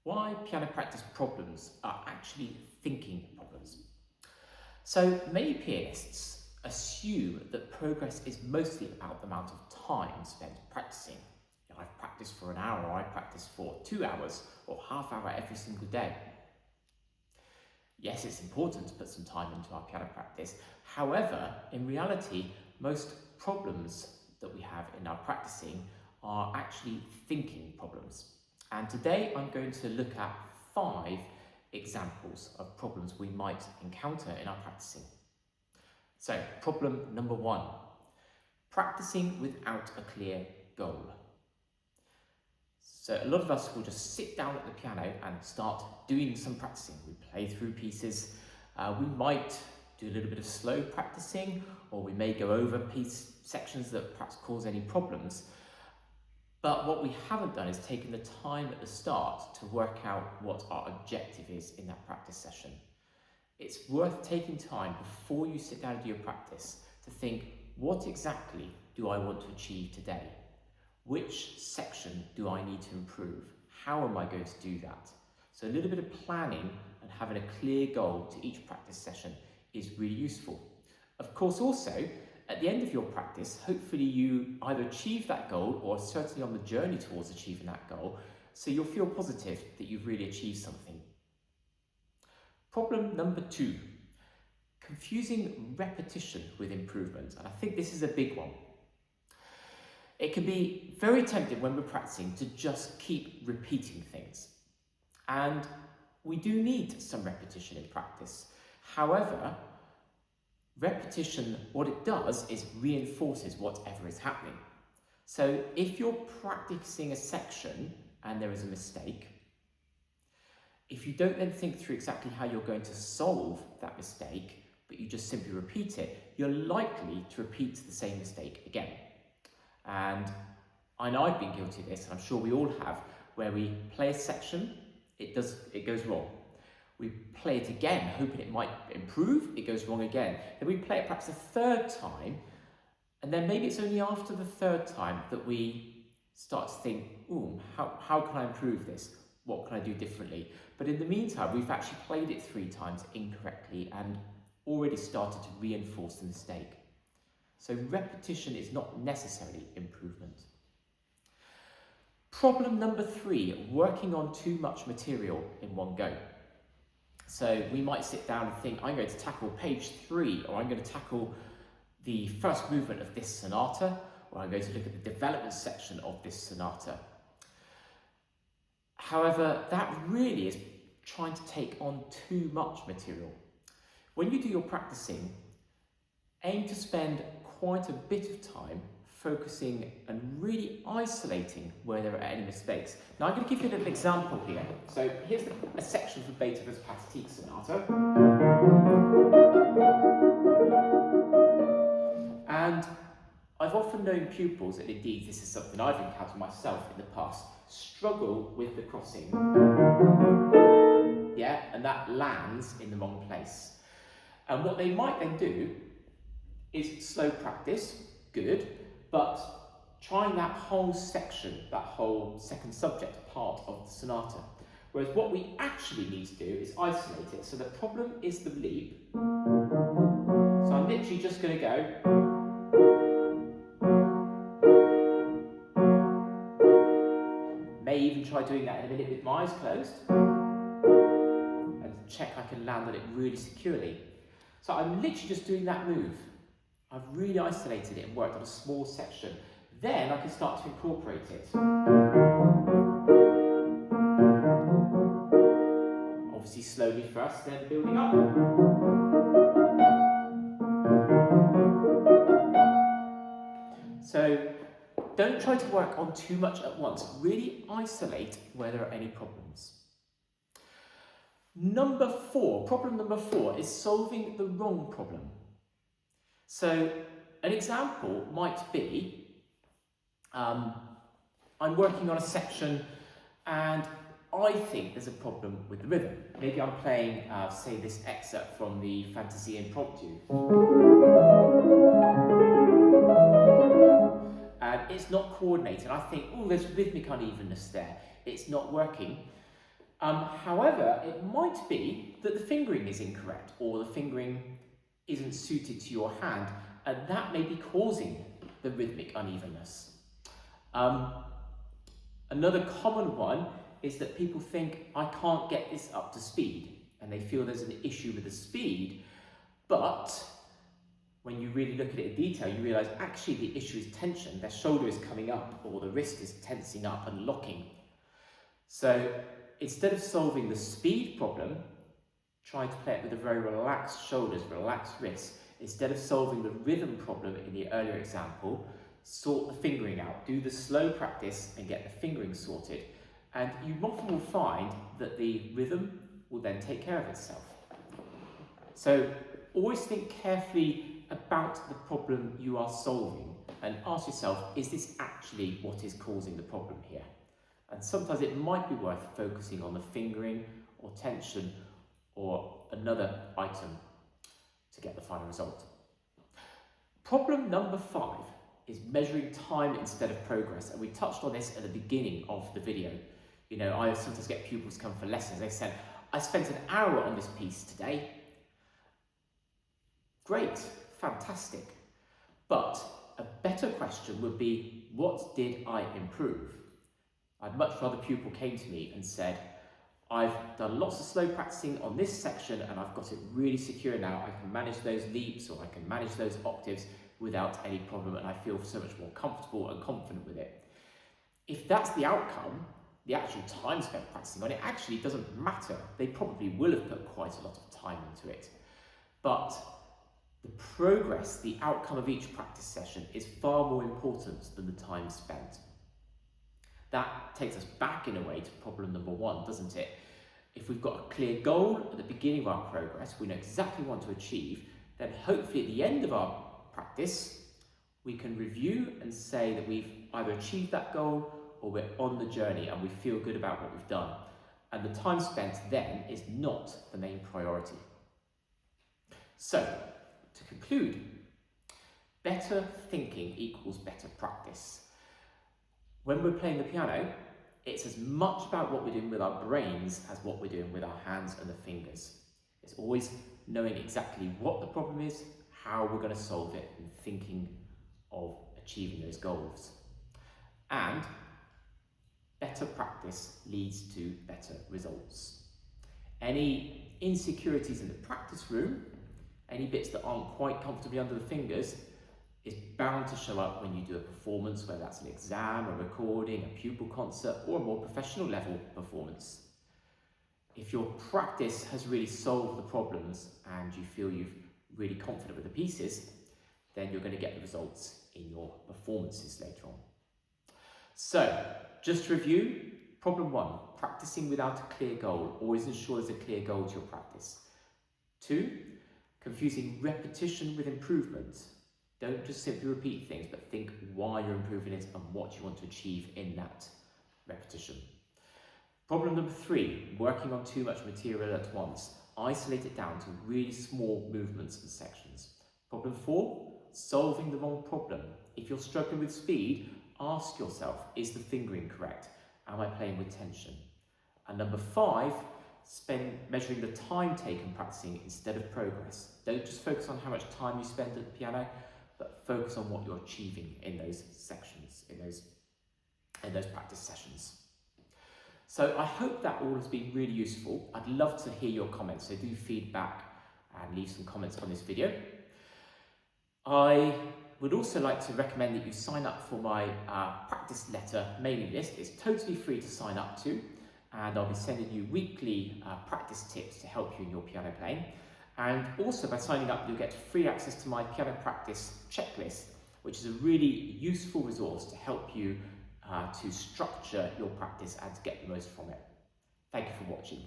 why piano practice problems are actually thinking problems. So many pianists assume that progress is mostly about the amount of time spent practicing. I've practiced for an hour, or I practice for 2 hours, or half hour every single day. Yes, it's important to put some time into our piano practice. However, in reality, most problems that we have in our practicing are actually thinking problems. And today I'm going to look at 5 examples of problems we might encounter in our practicing. So, problem number 1, practicing without a clear goal. So a lot of us will just sit down at the piano and start doing some practicing. We play through pieces. We might do a little bit of slow practicing, or we may go over sections that perhaps cause any problems. But what we haven't done is taken the time at the start to work out what our objective is in that practice session. It's worth taking time before you sit down and do your practice to think, what exactly do I want to achieve today? Which section do I need to improve? How am I going to do that? So a little bit of planning and having a clear goal to each practice session is really useful. Of course, also, at the end of your practice, hopefully you either achieve that goal or are certainly on the journey towards achieving that goal, so you'll feel positive that you've really achieved something. Problem number 2, confusing repetition with improvement. And I think this is a big one. It can be very tempting when we're practicing to just keep repeating things. And we do need some repetition in practice. However, repetition, what it does is reinforces whatever is happening. So if you're practicing a section and there is a mistake, if you don't then think through exactly how you're going to solve that mistake, but you just simply repeat it, you're likely to repeat the same mistake again. And I know I've been guilty of this, and I'm sure we all have, where we play a section, it goes wrong. We play it again, hoping it might improve, it goes wrong again. Then we play it perhaps a 3rd time, and then maybe it's only after the 3rd time that we start to think, how can I improve this? What can I do differently? But in the meantime, we've actually played it 3 times incorrectly and already started to reinforce the mistake. So repetition is not necessarily improvement. Problem number 3, working on too much material in one go. So we might sit down and think, I'm going to tackle page 3, or I'm going to tackle the first movement of this sonata, or I'm going to look at the development section of this sonata. However, that really is trying to take on too much material. When you do your practicing, aim to spend quite a bit of time focusing and really isolating where there are any mistakes. Now I'm going to give you a little example here. So here's a section from Beethoven's Pathetique Sonata. And I've often known pupils, and indeed this is something I've encountered myself in the past, struggle with the crossing. Yeah, and that lands in the wrong place. And what they might then do is slow practice, good, but trying that whole section, that whole second subject part of the sonata. Whereas what we actually need to do is isolate it. So the problem is the leap. So I'm literally just going to go. May even try doing that in a minute with my eyes closed. And check I can land on it really securely. So I'm literally just doing that move. I've really isolated it and worked on a small section. Then I can start to incorporate it. Obviously slowly first, then building up. So don't try to work on too much at once. Really isolate where there are any problems. Problem number 4 is solving the wrong problem. So an example might be, I'm working on a section and I think there's a problem with the rhythm. Maybe I'm playing, say, this excerpt from the Fantasie Impromptu. And it's not coordinated. I think, there's rhythmic unevenness there. It's not working. However, it might be that the fingering is incorrect or the fingering isn't suited to your hand, and that may be causing the rhythmic unevenness. Another common one is that people think, I can't get this up to speed, and they feel there's an issue with the speed, but when you really look at it in detail, you realise actually the issue is tension. Their shoulder is coming up or the wrist is tensing up and locking. So instead of solving the speed problem, try to play it with a very relaxed shoulders, relaxed wrists. Instead of solving the rhythm problem in the earlier example, sort the fingering out. Do the slow practice and get the fingering sorted. And you often will find that the rhythm will then take care of itself. So always think carefully about the problem you are solving and ask yourself, is this actually what is causing the problem here? And sometimes it might be worth focusing on the fingering or tension or another item to get the final result. Problem number 5 is measuring time instead of progress. And we touched on this at the beginning of the video. You know, I sometimes get pupils come for lessons. They said, I spent an hour on this piece today. Great, fantastic. But a better question would be, what did I improve? I'd much rather a pupil came to me and said, I've done lots of slow practicing on this section and I've got it really secure now. I can manage those leaps or I can manage those octaves without any problem, and I feel so much more comfortable and confident with it. If that's the outcome, the actual time spent practicing on it actually doesn't matter. They probably will have put quite a lot of time into it. But the progress, the outcome of each practice session is far more important than the time spent. That takes us back in a way to problem number 1, doesn't it? If we've got a clear goal at the beginning of our progress, we know exactly what we want to achieve, then hopefully at the end of our practice, we can review and say that we've either achieved that goal or we're on the journey and we feel good about what we've done. And the time spent then is not the main priority. So, to conclude, better thinking equals better practice. When we're playing the piano, it's as much about what we're doing with our brains as what we're doing with our hands and the fingers. It's always knowing exactly what the problem is, how we're going to solve it, and thinking of achieving those goals. And better practice leads to better results. Any insecurities in the practice room, any bits that aren't quite comfortably under the fingers, is bound to show up when you do a performance, whether that's an exam, a recording, a pupil concert, or a more professional level performance. If your practice has really solved the problems and you feel you've really confident with the pieces, then you're going to get the results in your performances later on. So, just to review, problem 1, practicing without a clear goal. Always ensure there's a clear goal to your practice. 2, confusing repetition with improvement. Don't just simply repeat things, but think why you're improving it and what you want to achieve in that repetition. Problem number 3, working on too much material at once. Isolate it down to really small movements and sections. Problem 4, solving the wrong problem. If you're struggling with speed, ask yourself, is the fingering correct? Am I playing with tension? And number 5, measuring the time taken practicing instead of progress. Don't just focus on how much time you spend at the piano, but focus on what you're achieving in those sections, in those practice sessions. So I hope that all has been really useful. I'd love to hear your comments, so do feedback and leave some comments on this video. I would also like to recommend that you sign up for my practice letter mailing list. It's totally free to sign up to, and I'll be sending you weekly practice tips to help you in your piano playing. And also by signing up, you'll get free access to my piano practice checklist, which is a really useful resource to help you to structure your practice and to get the most from it. Thank you for watching.